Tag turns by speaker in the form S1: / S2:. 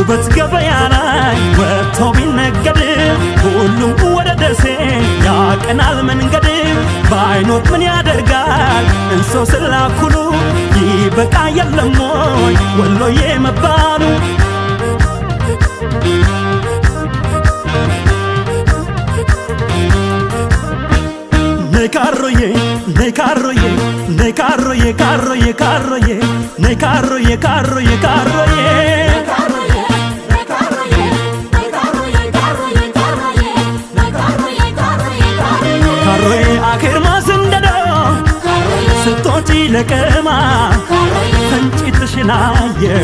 S1: ውበት ገበያ ላይ ወጥቶ ቢነገድ ሁሉም ወደ ደሴ ያቀናል መንገድ ባይኖት ምን ያደርጋል እንሶ ስላኩሉ ይበቃ የለም ወይ ወሎዬ መባሉ Nekaroye, nekaroye, nekaroye, karoye, karoye, nekaroye, karoye, karoye. Karoye akhir masendado, setoci lekema, pencit shinaye.